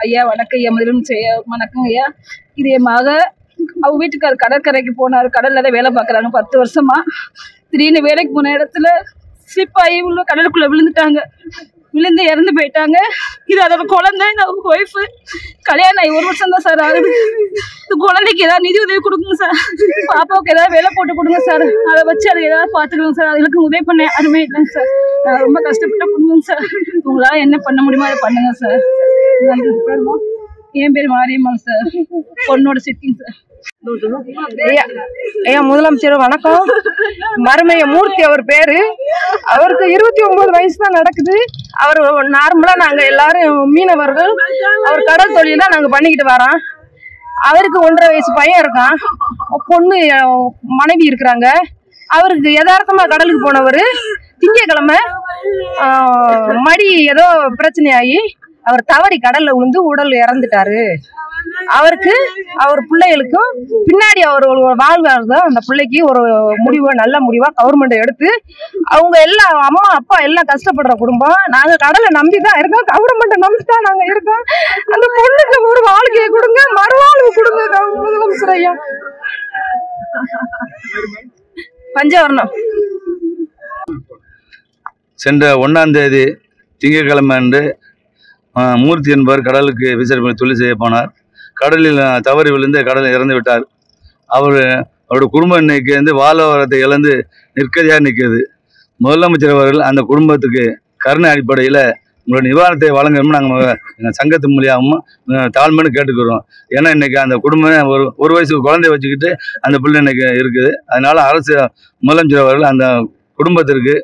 ஐயா வணக்கம் ஐயா. முதலும் வணக்கம் ஐயா. இது என் மக அவங்க வீட்டுக்காரர் கடற்கரைக்கு போனார். கடல்ல தான் வேலை பார்க்குறாங்க 10 வருஷமா. திடீர்னு வேலைக்கு போன இடத்துல ஸ்லிப் ஆகி உள்ள கடலுக்குள்ள விழுந்துட்டாங்க. விழுந்து இறந்து போயிட்டாங்க. இது அதோட குழந்தை, அவங்க ஒய்ஃபு. கல்யாணம் ஆகி 1 வருஷம் தான் சார் ஆகுது. இந்த குழந்தைக்கு ஏதாவது நிதி உதவி கொடுங்க சார். பாப்பாவுக்கு ஏதாவது வேலை போட்டு கொடுங்க சார். அதை வச்சு அதை ஏதாவது பார்த்துக்கணும் சார். அதுக்கு உதவி பண்ண யாருமே இல்லைங்க சார். நான் ரொம்ப கஷ்டப்பட்ட குடும்பம் சார். உங்களால் என்ன பண்ண முடியுமோ அதை பண்ணுங்க சார். என் பேர் மாரியம்மாள் சார். பொண்ணோட சித்திங் சார். ஐயா முதலமைச்சர் வணக்கம். மருமைய மூர்த்தி அவர் பேரு. அவருக்கு 29 வயசு தான் நடக்குது. அவர் நார்மலா நாங்க எல்லாரும் மீனவர்கள். அவர் கடல் தொழில் தான் நாங்க பண்ணிக்கிட்டு வரோம். அவருக்கு 1.5 வயசு பையன் இருக்கான். பொண்ணு மனைவி இருக்கிறாங்க. அவருக்கு யதார்த்தமா கடலுக்கு போனவர் திங்கக்கிழமை மடி ஏதோ பிரச்சனையாகி அவர் தவறி கடல்ல விழுந்து உடல் இறந்துட்டாரு. அவருக்கு அவர் பிள்ளைகளுக்கும் பின்னாடி அவர் வாழ்வார்கள். அந்த பிள்ளைக்கு ஒரு முடிவு, நல்ல முடிவா கவர்மெண்ட் எடுத்து அவங்க எல்லாம் அம்மா அப்பா எல்லாம் கஷ்டப்படுற குடும்பம். நாங்க கடலை நம்பிதான் இருக்கோம். கவர்மெண்ட் நம்பிதான் நாங்க இருக்கோம். அந்த பொண்ணுக்கு ஒரு வாழ்க்கையை கொடுங்க, மறுவாழ்வு கொடுங்க முதலமைச்சர் ஐயா. பஞ்சவர்ணம். சென்ற 1ஆம் தேதி திங்கட்கிழமை அன்று மூர்த்தி என்பவர் கடலுக்கு விசாரணை தொழில் செய்ய போனார். கடலில் தவறி விழுந்து கடலில் இறந்து விட்டார். அவருடைய குடும்பம் இன்னைக்கு வந்து வாழ்வாதாரத்தை இழந்து நிற்கதியாக நிற்கிறது. முதலமைச்சர் அவர்கள் அந்த குடும்பத்துக்கு கருணை அடிப்படையில் உங்களோட நிவாரணத்தை வழங்கணும்னு நாங்கள் எங்கள் சங்கத்து மூலியாகவும் தாழ்மைன்னு கேட்டுக்கிறோம். ஏன்னா இன்றைக்கி அந்த குடும்பம் ஒரு வயசு குழந்தைய வச்சுக்கிட்டு அந்த பிள்ளை இன்றைக்கி இருக்குது. அதனால் அரசு முதலமைச்சர் அவர்கள் அந்த குடும்பத்திற்கு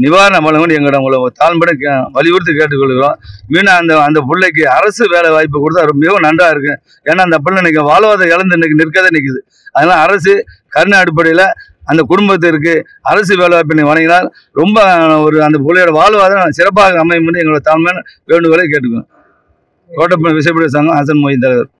நிவாரணம் வழங்கணும் எங்களோட உங்களை தாழ்மையை வலியுறுத்தி கேட்டுக்கொள்கிறோம். மீண்டும் அந்த பிள்ளைக்கு அரசு வேலை வாய்ப்பு கொடுத்தா மிகவும் நன்றாக இருக்குது. ஏன்னா அந்த பிள்ளை இன்றைக்கி வாழ்வாதாரம் இழந்து இன்றைக்கி நிற்கதே நிற்குது. அதனால் அரசு கருணை அடிப்படையில் அந்த குடும்பத்திற்கு அரசு வேலை வாய்ப்பினை வழங்கினால் ரொம்ப அந்த பிள்ளையோட வாழ்வாதாரம் சிறப்பாக அமையும் என்று எங்களோட தாழ்மையான வேண்டுகோளை கேட்டுக்கோம். கோட்டப்பள்ளி விசைப்படை சங்கம் ஹசன் மொய்தீன் தலைவர்.